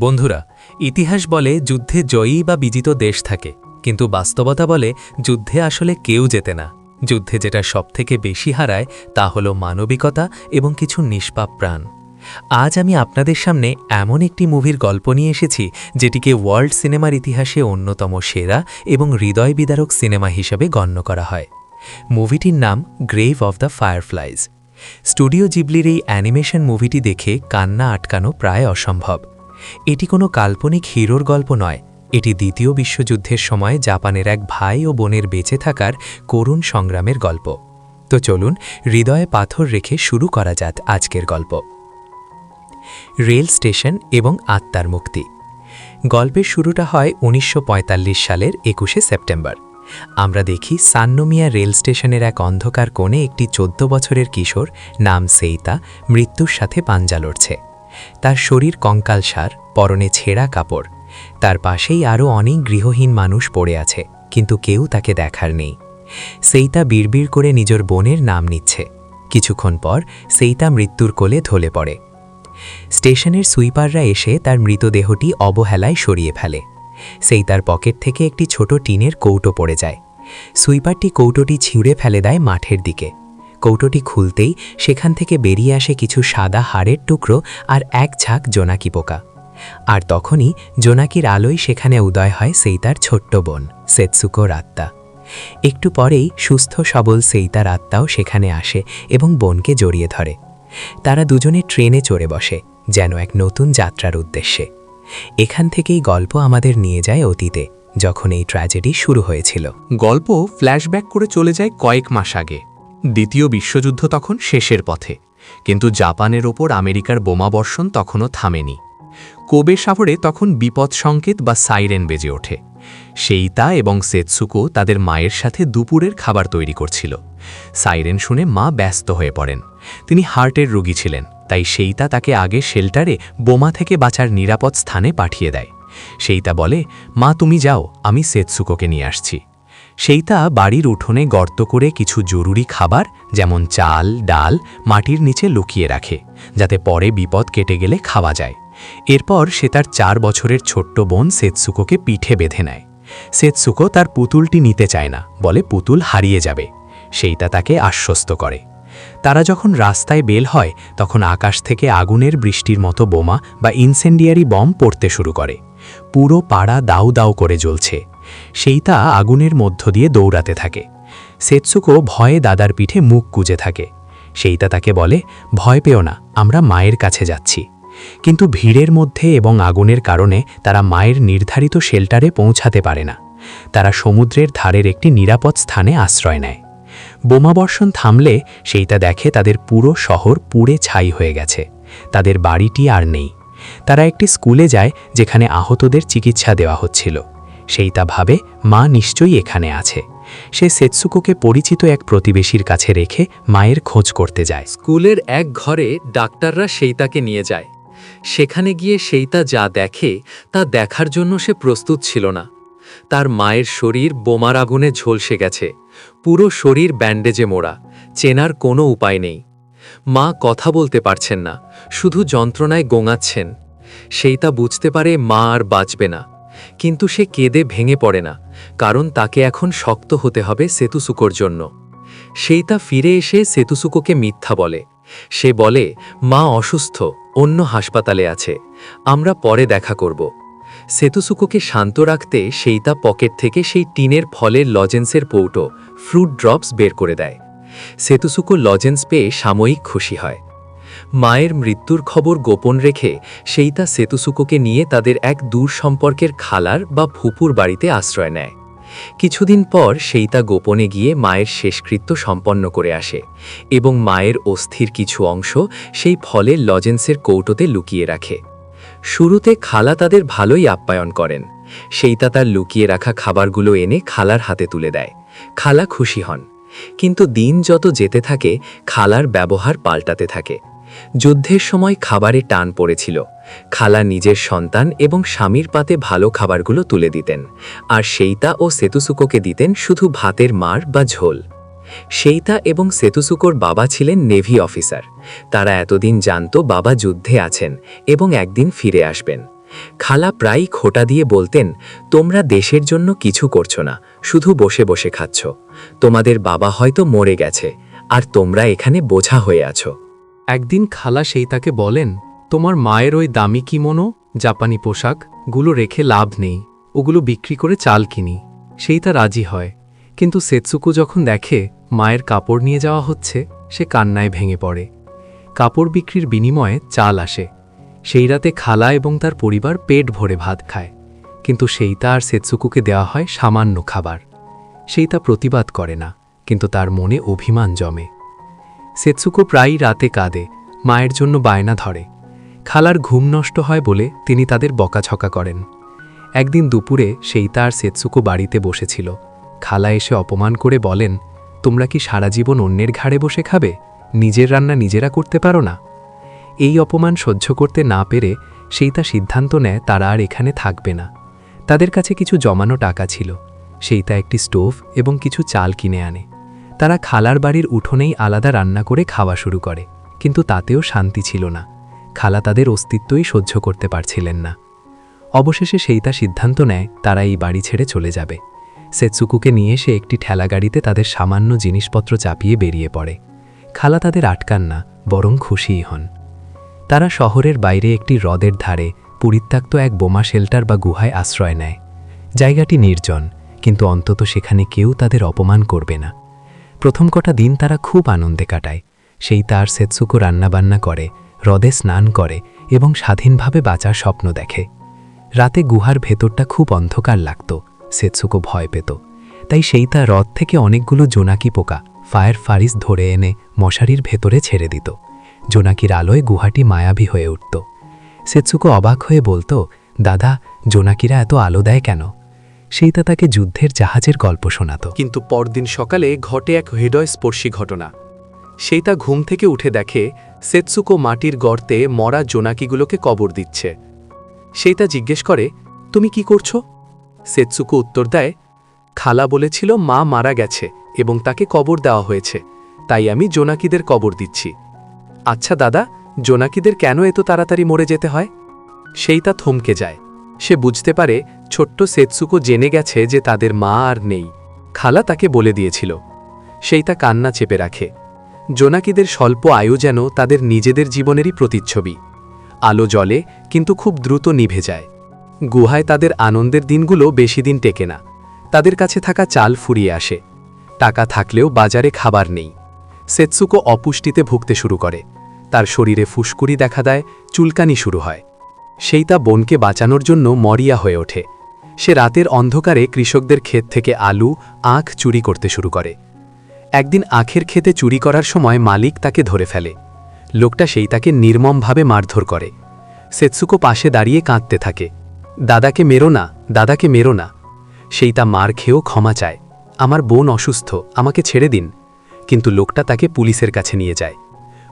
বন্ধুরা, ইতিহাস বলে যুদ্ধে জয়ী বা বিজিত দেশ থাকে, কিন্তু বাস্তবতা বলে যুদ্ধে আসলে কেউ জেতে না। যুদ্ধে যেটা সবথেকে বেশি হারায় তা হলো মানবিকতা এবং কিছু নিষ্পাপ প্রাণ। আজ আমি আপনাদের সামনে এমন একটি মুভির গল্প নিয়ে এসেছি যেটিকে ওয়ার্ল্ড সিনেমার ইতিহাসে অন্যতম সেরা এবং হৃদয় বিদারক সিনেমা হিসেবে গণ্য করা হয়। মুভিটির নাম grave of the fireflies. Studio জিবলির এই অ্যানিমেশন মুভিটি দেখে কান্না আটকানো প্রায় অসম্ভব। এটি কোনো কাল্পনিক হিরোর গল্প নয়, এটি দ্বিতীয় বিশ্বযুদ্ধের সময় জাপানের এক ভাই ও বোনের বেঁচে থাকার করুণ সংগ্রামের গল্প। তো চলুন হৃদয়ে পাথর রেখে শুরু করা যাক আজকের গল্প। রেল স্টেশন এবং আত্মার মুক্তি। গল্পের শুরুটা হয় 1945 সালের 21শে সেপ্টেম্বর। আমরা দেখি সান্নোমিয়া রেল স্টেশনের এক অন্ধকার কোণে একটি 14 বছরের কিশোর নাম সেইতা মৃত্যুর সাথে পাঞ্জা লড়ছে। তার শরীর কঙ্কালসার, পরনে ছেঁড়া কাপড়। তার পাশেই আরও অনেক গৃহহীন মানুষ পড়ে আছে, কিন্তু কেউ তাকে দেখার নেই। সেইতা বিড়বিড় করে নিজের বোনের নাম নিচ্ছে। কিছুক্ষণ পর সেইতা মৃত্যুর কোলে ঢলে পড়ে। স্টেশনের সুইপাররা এসে তার মৃতদেহটি অবহেলায় সরিয়ে ফেলে। সেইতার পকেট থেকে একটি ছোট টিনের কৌটো পড়ে যায়। সুইপারটি কৌটোটি ছিঁড়ে ফেলে দেয় মাঠের দিকে। কৌটোটি খুলতেই সেখান থেকে বেরিয়ে আসে কিছু সাদা হাড়ের টুকরো আর এক ঝাঁক জোনাকি পোকা। আর তখনই জোনাকির আলোয় সেখানে উদয় হয় সেইতার ছোট্ট বোন সেতসুকোর আত্মা। একটু পরেই সুস্থ সবল সেইতার আত্মাও সেখানে আসে এবং বোনকে জড়িয়ে ধরে। তারা দুজনে ট্রেনে চড়ে বসে, যেন এক নতুন যাত্রার উদ্দেশ্যে। এখান থেকেই গল্প আমাদের নিয়ে যায় অতীতে, যখন এই ট্র্যাজেডি শুরু হয়েছিল। গল্প ফ্ল্যাশব্যাক করে চলে যায় কয়েক মাস আগে। দ্বিতীয় বিশ্বযুদ্ধ তখন শেষের পথে, কিন্তু জাপানের ওপর আমেরিকার বোমাবর্ষণ তখনও থামেনি। কোবে শহরে তখন বিপদ সংকেত বা সাইরেন বেজে ওঠে। সেইতা এবং সেতসুকো তাদের মায়ের সাথে দুপুরের খাবার তৈরি করছিল। সাইরেন শুনে মা ব্যস্ত হয়ে পড়েন। তিনি হার্টের রোগী ছিলেন, তাই সেইতা তাকে আগে শেল্টারে বোমা থেকে বাঁচার নিরাপদ স্থানে পাঠিয়ে দেয়। সেইতা বলে, মা তুমি যাও, আমি সেতসুকোকে নিয়ে আসছি। সেইতা বাড়ির উঠোনে গর্ত করে কিছু জরুরি খাবার যেমন চাল, ডাল মাটির নিচে লুকিয়ে রাখে, যাতে পরে বিপদ কেটে গেলে খাওয়া যায়। এরপর সে তার 4 বছরের ছোট্ট বোন সেতসুকোকে পিঠে বেঁধে নেয়। সেতসুকো তার পুতুলটি নিতে চায় না, বলে পুতুল হারিয়ে যাবে। সেইতা তাকে আশ্বস্ত করে। তারা যখন রাস্তায় বের হয় তখন আকাশ থেকে আগুনের বৃষ্টির মতো বোমা বা ইনসেন্ডিয়ারি বম পড়তে শুরু করে। পুরো পাড়া দাউ দাউ করে জ্বলছে। সেইতা আগুনের মধ্য দিয়ে দৌড়াতে থাকে। সেতসুকো ভয়ে দাদার পিঠে মুখ গুজে থাকে। সেইতা তাকে বলে, ভয় পেও না, আমরা মায়ের কাছে যাচ্ছি। কিন্তু ভিড়ের মধ্যে এবং আগুনের কারণে তারা মায়ের নির্ধারিত শেল্টারে পৌঁছাতে পারে না। তারা সমুদ্রের ধারের একটি নিরাপদ স্থানে আশ্রয় নেয়। বোমাবর্ষণ থামলে সেইতা দেখে তাদের পুরো শহর পুড়ে ছাই হয়ে গেছে। তাদের বাড়িটি আর নেই। তারা একটি স্কুলে যায় যেখানে আহতদের চিকিৎসা দেওয়া হচ্ছিল। সেইতা ভাবে মা নিশ্চয়ই এখানে আছে। সে সেতসুকোকে পরিচিত এক প্রতিবেশীর কাছে রেখে মায়ের খোঁজ করতে যায়। স্কুলের এক ঘরে ডাক্তাররা সেইতাকে নিয়ে যায়। সেখানে গিয়ে সেইতা যা দেখে তা দেখার জন্য সে প্রস্তুত ছিল না। তার মায়ের শরীর বোমার আগুনে ঝলসে গেছে, পুরো শরীর ব্যান্ডেজে মোড়া, চেনার কোনো উপায় নেই। মা কথা বলতে পারছেন না, শুধু যন্ত্রণায় গোঙাচ্ছেন। সেইতা বুঝতে পারে মা আর বাঁচবে না, কিন্তু সে কেঁদে ভেঙে পড়ে না, কারণ তাকে এখন শক্ত হতে হবে সেতুসুকোর জন্য। সেইতা ফিরে এসে সেতুসুকোকে মিথ্যা বলে। সে বলে, মা অসুস্থ, অন্য হাসপাতালে আছে, আমরা পরে দেখা করব। সেতুসুকোকে শান্ত রাখতে সেইতা পকেট থেকে সেই টিনের ফলের লজেন্সের পৌটো ফ্রুট ড্রপস বের করে দেয়। সেতুসুকো লজেন্স পেয়ে সাময়িক খুশি হয়। মায়ের মৃত্যুর খবর গোপন রেখে সেইতা সেতুসুকোকে নিয়ে তাদের এক দূর সম্পর্কের খালার বা ফুপুর বাড়িতে আশ্রয় নেয়। কিছুদিন পর সেইতা গোপনে গিয়ে মায়ের শেষকৃত্য সম্পন্ন করে আসে এবং মায়ের অস্থির কিছু অংশ সেই ফলের লজেন্সের কৌটোতে লুকিয়ে রাখে। শুরুতে খালা তাদের ভালোই আপ্যায়ন করেন। সেইতা তার লুকিয়ে রাখা খাবারগুলো এনে খালার হাতে তুলে দেয়। খালা খুশি হন, কিন্তু দিন যত যেতে থাকে খালার ব্যবহার পাল্টাতে থাকে। যুদ্ধের সময় খাবারে টান পড়েছিল। খালা নিজের সন্তান এবং স্বামীর পাতে ভালো খাবারগুলো তুলে দিতেন, আর সেইতা ও সেতুসুকোকে দিতেন শুধু ভাতের মার বা ঝোল। সেইতা এবং সেতুসুকোর বাবা ছিলেন নেভি অফিসার। তারা এতদিন জানত বাবা যুদ্ধে আছেন এবং একদিন ফিরে আসবেন। খালা প্রায়ই খোঁটা দিয়ে বলতেন, তোমরা দেশের জন্য কিছু করছো না, শুধু বসে বসে খাচ্ছ। তোমাদের বাবা হয়তো মরে গেছে, আর তোমরা এখানে বোঝা হয়ে আছো। একদিন খালা সেই তাকে বলেন, তোমার মায়ের ওই দামি কিমোনো, জাপানি পোশাকগুলো রেখে লাভ নেই, ওগুলো বিক্রি করে চাল কিনি। সেই তা রাজি হয়, কিন্তু সেতসুকো যখন দেখে মায়ের কাপড় নিয়ে যাওয়া হচ্ছে, সে কান্নায় ভেঙে পড়ে। কাপড় বিক্রির বিনিময়ে চাল আসে। সেই রাতে খালা এবং তার পরিবার পেট ভরে ভাত খায়, কিন্তু সেইতা আর সেতসুকোকে দেওয়া হয় সামান্য খাবার। সেইতা প্রতিবাদ করে না, কিন্তু তার মনে অভিমান জমে। সেতসুকো প্রায়ই রাতে কাঁদে, মায়ের জন্য বায়না ধরে। খালার ঘুম নষ্ট হয় বলে তিনি তাদের বকাঝকা করেন। একদিন দুপুরে সেইতা আর সেতসুকো বাড়িতে বসেছিল। খালা এসে অপমান করে বলেন, তোমরা কি সারা জীবন অন্যের ঘাড়ে বসে খাবে? নিজের রান্না নিজেরা করতে পারো না? এই অপমান সহ্য করতে না পেরে সেইতা সিদ্ধান্ত নেয় তারা আর এখানে থাকবে না। তাদের কাছে কিছু জমানো টাকা ছিল। সেইতা একটি স্টোভ এবং কিছু চাল কিনে আনে। তারা খালার বাড়ির উঠোনেই আলাদা রান্না করে খাওয়া শুরু করে, কিন্তু তাতেও শান্তি ছিল না। খালা তাদের অস্তিত্বই সহ্য করতে পারছিলেন না। অবশেষে সেইতা সিদ্ধান্ত নেয় তারা এই বাড়ি ছেড়ে চলে যাবে। সেতসুকোকে নিয়ে সে একটি ঠেলাগাড়িতে তাদের সামান্য জিনিসপত্র চাপিয়ে বেরিয়ে পড়ে। খালা তাদের আটকান না, বরং খুশিই হন। তারা শহরের বাইরে একটি হ্রদের ধারে পরিত্যক্ত এক বোমা শেল্টার বা গুহায় আশ্রয় নেয়। জায়গাটি নির্জন, কিন্তু অন্তত সেখানে কেউ তাদের অপমান করবে না। প্রথম কটা দিন তারা খুব আনন্দে কাটায়। সেই তার সেতসুকো রান্নাবান্না করে, হ্রদে স্নান করে এবং স্বাধীনভাবে বাঁচার স্বপ্ন দেখে। রাতে গুহার ভেতরটা খুব অন্ধকার লাগত, সেতসুকো ভয় পেত। তাই সেই তার হ্রদ থেকে অনেকগুলো জোনাকি পোকা, ফায়ার ফারিস ধরে এনে মশারির ভেতরে ছেড়ে দিত। জোনাকির আলোয় গুহাটি মায়াবী হয়ে উঠত। সেতসুকো অবাক হয়ে বলতো, দাদা, জোনাকিরা এত আলো দেয় কেন? সেইতা তাকে যুদ্ধের জাহাজের গল্প শোনাত। কিন্তু পরদিন সকালে ঘটে এক হৃদয়স্পর্শী ঘটনা। সেইতা ঘুম থেকে উঠে দেখে সেতসুকো মাটির গর্তে মরা জোনাকিগুলোকে কবর দিচ্ছে। সেইতা জিজ্ঞেস করে, তুমি কি করছো? সেতসুকো উত্তর দেয়, খালা বলেছিল মা মারা গেছে এবং তাকে কবর দেওয়া হয়েছে, তাই আমি জোনাকিদের কবর দিচ্ছি। আচ্ছা দাদা, জোনাকিদের কেন এত তাড়াতাড়ি মরে যেতে হয়? সেইতা থমকে যায়। সে বুঝতে পারে ছোট্ট সেতসুকো জেনে গেছে যে তাদের মা আর নেই। খালা তাকে বলে দিয়েছিল। সেইতা কান্না চেপে রাখে। জোনাকিদের স্বল্প আয়ু যেন তাদের নিজেদের জীবনেরই প্রতিচ্ছবি। আলো জ্বলে, কিন্তু খুব দ্রুত নিভে যায়। গুহায় তাদের আনন্দের দিনগুলো বেশি দিন টেকে না। তাদের কাছে থাকা চাল ফুরিয়ে আসে। টাকা থাকলেও বাজারে খাবার নেই। সেতসুকো অপুষ্টিতে ভুগতে শুরু করে। তার শরীরে ফুসকুড়ি দেখা দেয়, চুলকানি শুরু হয়। সেইতা বোনকে বাঁচানোর জন্য মরিয়া হয়ে ওঠে। সে রাতের অন্ধকারে কৃষকদের ক্ষেত থেকে আলু, আখ চুরি করতে শুরু করে। একদিন আখের ক্ষেতে চুরি করার সময় মালিক তাকে ধরে ফেলে। লোকটা সেইতাকে নির্মমভাবে মারধর করে। সেতসুকো পাশে দাঁড়িয়ে কাঁদতে থাকে, দাদাকে মেরো না, দাদাকে মেরো না। সেইতা মার খেয়েও ক্ষমা চায়, আমার বোন অসুস্থ, আমাকে ছেড়ে দিন। কিন্তু লোকটা তাকে পুলিশের কাছে নিয়ে যায়।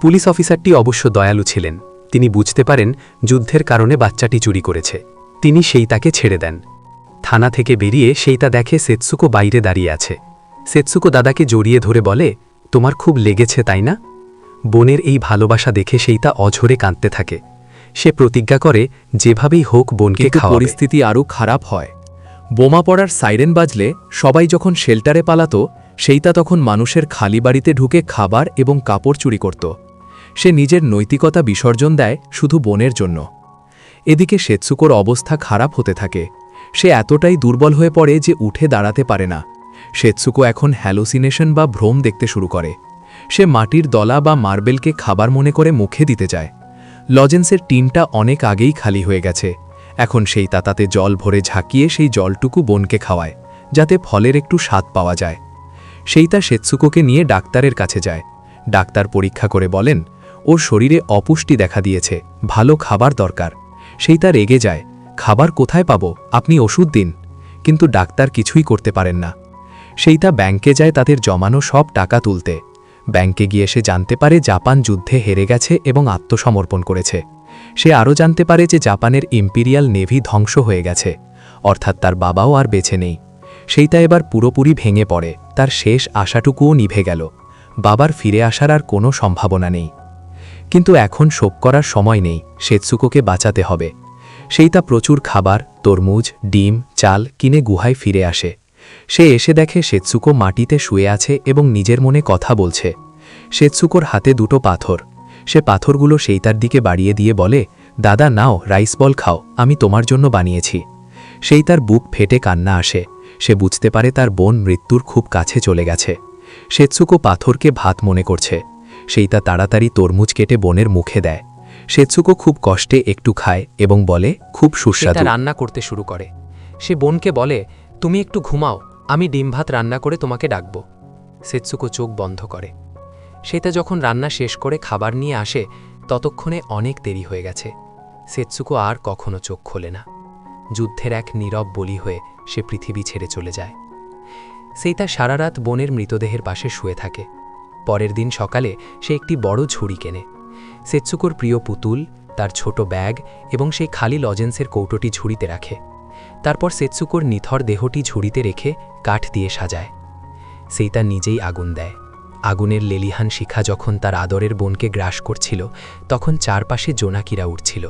পুলিশ অফিসারটি অবশ্য দয়ালু ছিলেন। তিনি বুঝতে পারেন যুদ্ধের কারণে বাচ্চাটি চুরি করেছে। তিনি সেইতাকে ছেড়ে দেন। থানা থেকে বেরিয়ে সেইতা দেখে সেতসুকো বাইরে দাঁড়িয়ে আছে। সেতসুকো দাদাকে জড়িয়ে ধরে বলে, তোমার খুব লেগেছে তাই না? বোনের এই ভালোবাসা দেখে সেইতা অঝরে কাঁদতে থাকে। সে প্রতিজ্ঞা করে যেভাবেই হোক বোনকে খাওয়াবে। পরিস্থিতি আরও খারাপ হয়। বোমা পড়ার সাইরেন বাজলে সবাই যখন শেল্টারে পালাত, সেইতা তখন মানুষের খালি বাড়িতে ঢুকে খাবার এবং কাপড় চুরি করত। সে নিজের নৈতিকতা বিসর্জন দেয় শুধু বোনের জন্য। এদিকে সেতসুকোর অবস্থা খারাপ হতে থাকে। সে এতটাই দুর্বল হয়ে পড়ে যে উঠে দাঁড়াতে পারে না। সেতসুকো এখন হ্যালোসিনেশন বা ভ্রম দেখতে শুরু করে। সে মাটির দলা বা মার্বেলকে খাবার মনে করে মুখে দিতে যায়। লজেন্সের টিনটা অনেক আগেই খালি হয়ে গেছে। এখন সেই তাতে জল ভরে ঝাঁকিয়ে সেই জলটুকু বোনকে খাওয়ায়, যাতে ফলের একটু স্বাদ পাওয়া যায়। সেইতা সেতসুকোকে নিয়ে ডাক্তারের কাছে যায়। ডাক্তার পরীক্ষা করে বলেন, ওর শরীরে অপুষ্টি দেখা দিয়েছে, ভালো খাবার দরকার। সেইতা রেগে যায়, খাবার কোথায় পাবো, আপনি ওষুধ দিন। কিন্তু ডাক্তার কিছুই করতে পারেন না। সেইতা ব্যাংকে যায় তাদের জমানো সব টাকা তুলতে। ব্যাংকে গিয়ে সে জানতে পারে জাপান যুদ্ধে হেরে গেছে এবং আত্মসমর্পণ করেছে। সে আরও জানতে পারে যে জাপানের ইম্পিরিয়াল নেভি ধ্বংস হয়ে গেছে, অর্থাৎ তার বাবাও আর বেঁচে নেই। সেইটা এবার পুরোপুরি ভেঙে পড়ে, তার শেষ আশাটুকুও নিভে গেল। বাবার ফিরে আসার আর কোনো সম্ভাবনা নেই। কিন্তু এখন শোক করার সময় নেই, সেতসুকোকে বাঁচাতে হবে। সেইতা প্রচুর খাবার, তরমুজ, ডিম, চাল কিনে গুহায় ফিরে আসে। সে এসে দেখে সেতসুকো মাটিতে শুয়ে আছে এবং নিজের মনে কথা বলছে। সেতসুকোর হাতে দুটো পাথর। সে পাথরগুলো সেইতার দিকে বাড়িয়ে দিয়ে বলে, দাদা নাও, রাইস বল খাও, আমি তোমার জন্য বানিয়েছি। সেইতার বুক ফেটে কান্না আসে। সে বুঝতে পারে তার বোন মৃত্যুর খুব কাছে চলে গেছে। সেতসুকো পাথরকে ভাত মনে করছে। সেইতা তাড়াতাড়ি তরমুজ কেটে বোনের মুখে দেয়। সেতসুকো খুব কষ্টে একটু খায় এবং বলে, খুব সুস্বাদু। রান্না করতে শুরু করে। সে বোনকে বলে, তুমি একটু ঘুমাও, আমি ডিম ভাত রান্না করে তোমাকে ডাকব। সেতসুকো চোখ বন্ধ করে। সেটা যখন রান্না শেষ করে খাবার নিয়ে আসে ততক্ষণে অনেক দেরি হয়ে গেছে। সেতসুকো আর কখনো চোখ খোলে না। যুদ্ধের এক নীরব বলি হয়ে সে পৃথিবী ছেড়ে চলে যায়। সেইতা সারা রাত বোনের মৃতদেহের পাশে শুয়ে থাকে। পরের দিন সকালে সে একটি বড় ঝুড়ি কেনে। সেতসুকোর প্রিয় পুতুল, তার ছোট ব্যাগ এবং সেই খালি লজেন্সের কৌটোটি ঝুড়িতে রাখে। তারপর সেতসুকোর নিথর দেহটি ঝুড়িতে রেখে কাঠ দিয়ে সাজায়। সেইতা নিজেই আগুন দেয়। আগুনের লেলিহান শিখা যখন তার আদরের বোনকে গ্রাস করছিল তখন চারপাশে জোনাকিরা উঠছিল।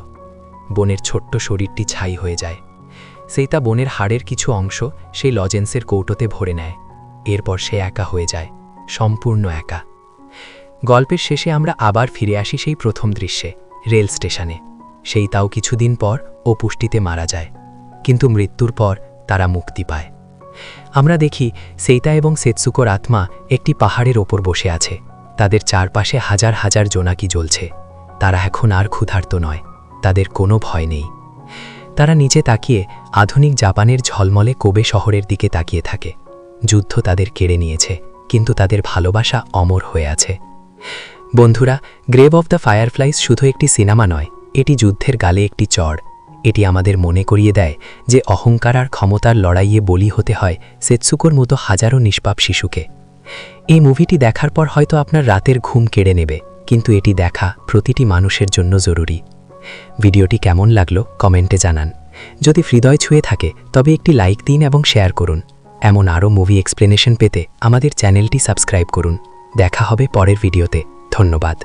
বোনের ছোট্ট শরীরটি ছাই হয়ে যায়। সেইতা বোনের হাড়ের কিছু অংশ সেই লজেন্সের কৌটোতে ভরে নেয়। এরপর সে একা হয়ে যায়, সম্পূর্ণ একা। গল্পের শেষে আমরা আবার ফিরে আসি সেই প্রথম দৃশ্যে, রেল স্টেশনে। সেইতাও কিছুদিন পর অপুষ্টিতে মারা যায়, কিন্তু মৃত্যুর পর তারা মুক্তি পায়। আমরা দেখি সেইতা এবং সেতসুকোর আত্মা একটি পাহাড়ের ওপর বসে আছে। তাদের চারপাশে হাজার হাজার জোনাকি জ্বলছে। তারা এখন আর ক্ষুধার্ত নয়, তাদের কোনো ভয় নেই। তারা নিচে তাকিয়ে আধুনিক জাপানের ঝলমলে কোবে শহরের দিকে তাকিয়ে থাকে। যুদ্ধ তাদের কেড়ে নিয়েছে, কিন্তু তাদের ভালোবাসা অমর হয়ে আছে। বন্ধুরা, গ্রেভ অফ দ্য ফায়ারফ্লাইজ শুধু একটি সিনেমা নয়, এটি যুদ্ধের গালে একটি চড়। এটি আমাদের মনে করিয়ে দেয় যে অহংকার আর ক্ষমতার লড়াইয়ে বলি হতে হয় সেতসুকোর মতো হাজারো নিষ্পাপ শিশুকে। এই মুভিটি দেখার পর হয়তো আপনার রাতের ঘুম কেড়ে নেবে, কিন্তু এটি দেখা প্রতিটি মানুষের জন্য জরুরি। ভিডিওটি কেমন লাগলো কমেন্টে জানান। যদি হৃদয় ছুঁয়ে থাকে তবে একটি লাইক দিন এবং শেয়ার করুন। এমন আরও মুভি এক্সপ্লেনেশন পেতে আমাদের চ্যানেলটি সাবস্ক্রাইব করুন। দেখা হবে পরের ভিডিওতে। ধন্যবাদ।